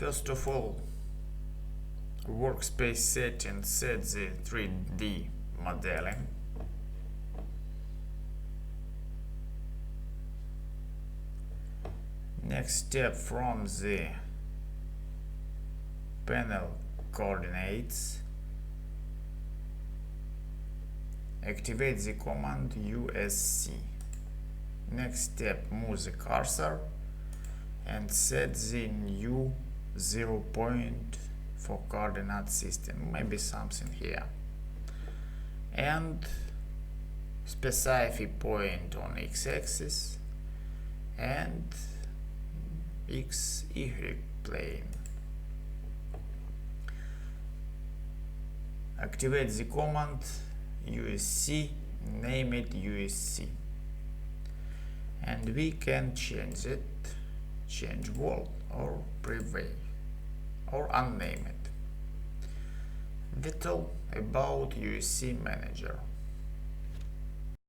First of all, workspace settings, set the 3D modeling. Next step, from the panel coordinates, activate the command USC. Next step, move the cursor and set the new 0 point for coordinate system, maybe something here, and specify point on x-axis and XY plane. Activate the command USC, name it USC, and we can change it, change world or preview or unname it. Little about UCS Manager.